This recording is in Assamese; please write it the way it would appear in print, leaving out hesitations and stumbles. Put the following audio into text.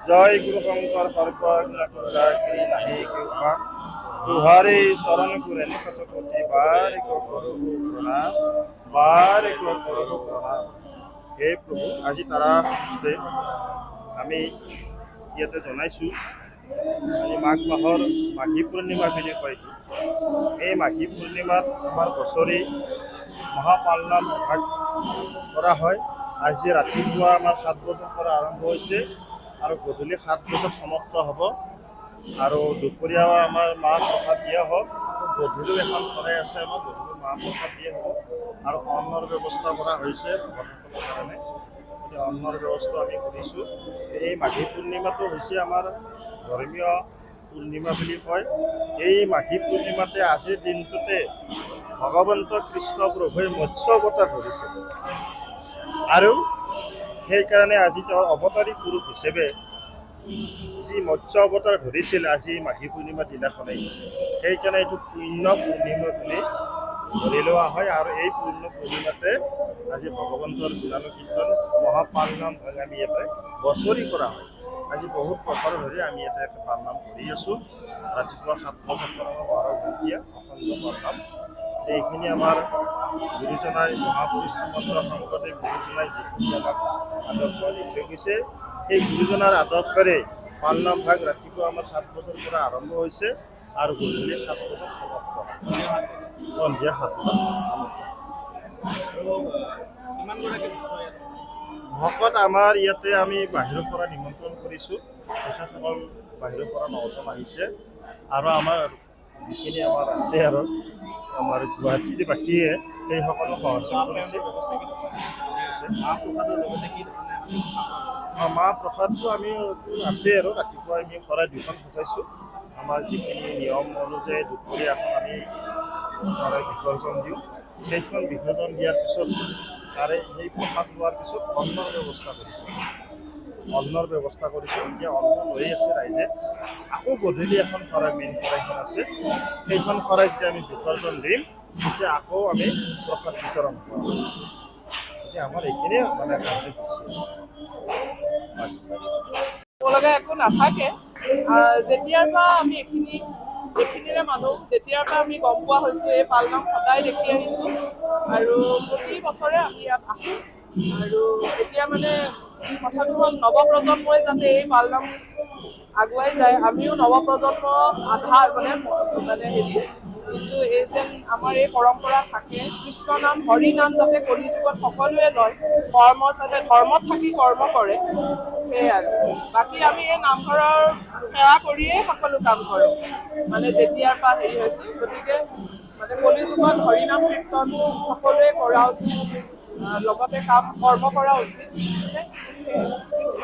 জয় গুৰু শঙ্কৰ সৰ্বজ্ঞাকৰি নাহি কৃপা তুহাৰে শৰণ কৰে নিকট কোটি বাৰে কৰহু প্ৰণাম বাৰে কৰহু প্ৰণাম। হে প্ৰভু, আজি তাৰা হস্তে আমি ইয়াতে জনাইছোঁ আজি মাঘ মাহৰ মাঘী পূৰ্ণিমা বুলি কয়। এই মাঘী পূৰ্ণিমাত আমাৰ বছৰি মহাপালনাম ভাগ কৰা হয়। আজি ৰাতিপুৱা আমাৰ 7 বজাৰ পৰা আৰম্ভ হৈছে আৰু গধূলি 7 বজাত সমাপ্ত হ'ব। আৰু দুপৰীয়া আমাৰ মাহ প্ৰসাদ দিয়া হ'ব। গধূলিও এখন শৰাই আছে, আমাৰ গধূলি মাহ প্ৰসাদ দিয়া হ'ব আৰু অন্নৰ ব্যৱস্থা কৰা হৈছে ভকতসকলৰ কাৰণে। অন্নৰ ব্যৱস্থা আমি কৰিছোঁ। এই মাঘী পূৰ্ণিমাটো হৈছে আমাৰ ধৰ্মীয় পূৰ্ণিমা বুলি কয়। এই মাঘী পূৰ্ণিমাতে আজিৰ দিনটোতে ভগৱন্ত কৃষ্ণ প্ৰভুৱে মৎস্য অৱতাৰ ধৰিছিল আৰু সেইকাৰণে আজি তেওঁৰ অৱতাৰী পুৰুষ হিচাপে যি মৎস্য অৱতাৰ ধৰিছিল আজি মাঘী পূৰ্ণিমাৰ দিনাখনেই, সেইকাৰণে এইটো পূৰ্ণ পূৰ্ণিমা বুলি ধৰি লোৱা হয়। আৰু এই পূৰ্ণ পূৰ্ণিমাতে আজি ভগৱন্তৰ গুণানুকীৰ্তন মহাপালনাম ভাগ আমি ইয়াতে বছৰি কৰা হয়। আজি বহুত বছৰ ধৰি আমি ইয়াতে পালনাম কৰি আছোঁ। ৰাতিপুৱা 7 বজাৰ পৰা 12 ঘণ্টীয়া অখণ্ড পালনাম। এইখিনি আমাৰ গুৰুজনাই মহাপুৰুষ শ্ৰীমন্ত শংকৰদেৱ গুৰুজনাই যিখিনি আমাক আদৰ্শ দি থৈ গৈছে, সেই গুৰুজনাৰ আদৰ্শৰে পালনাম ভাগ ৰাতিপুৱা আমাৰ 7 বজাৰ পৰা আৰম্ভ হৈছে আৰু গধূলি 7 বজাত সমাপ্ত হয়, সন্ধিয়া 7 ভকত আমাৰ ইয়াতে আমি বাহিৰৰ পৰা নিমন্ত্ৰণ কৰিছোঁ। তেখেতসকল বাহিৰৰ পৰা 9জন আহিছে আৰু আমাৰ যিখিনি আমাৰ আছে আৰু আমাৰ গুৱাহাটীৰ বাকীয়ে সেইসকলক সহযোগ কৰিছে। মাহ প্ৰসাদটো আমি আছে আৰু ৰাতিপুৱা আমি শৰাই 2খন সজাইছোঁ। আমাৰ যিখিনি নিয়ম অনুযায়ী দুপৰীয়া এখন আমি শৰাই বিসৰ্জন দিওঁ। সেইখন বিসৰ্জন দিয়াৰ পিছত তাৰে সেই প্ৰসাদ লোৱাৰ পিছত অন্নৰ ব্যৱস্থা কৰিছোঁ। এতিয়া অন্ন লৈ আছে ৰাইজে। আকৌ গধূলি এখন শৰাই, মেইন শৰাইখন আছে, সেইখন শৰাই যেতিয়া আমি বিসৰ্জন দিম তেতিয়া আকৌ আমি প্ৰসাদ বিতৰণ কৰোঁ। এতিয়া আমাৰ এইখিনিয়ে মানে লগা একো নাথাকে। যেতিয়াৰ পৰা আমি এইখিনিৰে মানুহ, যেতিয়াৰ পৰা আমি গম পোৱা হৈছোঁ এই পালনাম সদায় দেখি আহিছোঁ আৰু প্ৰতি বছৰে আমি ইয়াত আহোঁ। আৰু এতিয়া মানে কথাটো হ'ল নৱপ্ৰজন্মই যাতে এই পালনাম আগুৱাই যায়, আমিও নৱপ্ৰজন্ম আধাৰ মানে হেৰি, কিন্তু এই যেন আমাৰ এই পৰম্পৰা থাকে। কৃষ্ণ নাম হৰি নাম যাতে কলিযুগত সকলোৱে লয়, যাতে ধৰ্মত থাকি কৰ্ম কৰে, সেয়াই আৰু। বাকী আমি এই নামঘৰৰ সেৱা কৰিয়েই সকলো কাম কৰোঁ, মানে যেতিয়াৰ পৰা হেৰি হৈছে। গতিকে মানে কলিযুগত হৰিনাম কীৰ্তন সকলোৱে কৰা উচিত, লগতে কৰ্ম কৰা উচিত। কৃষ্ণ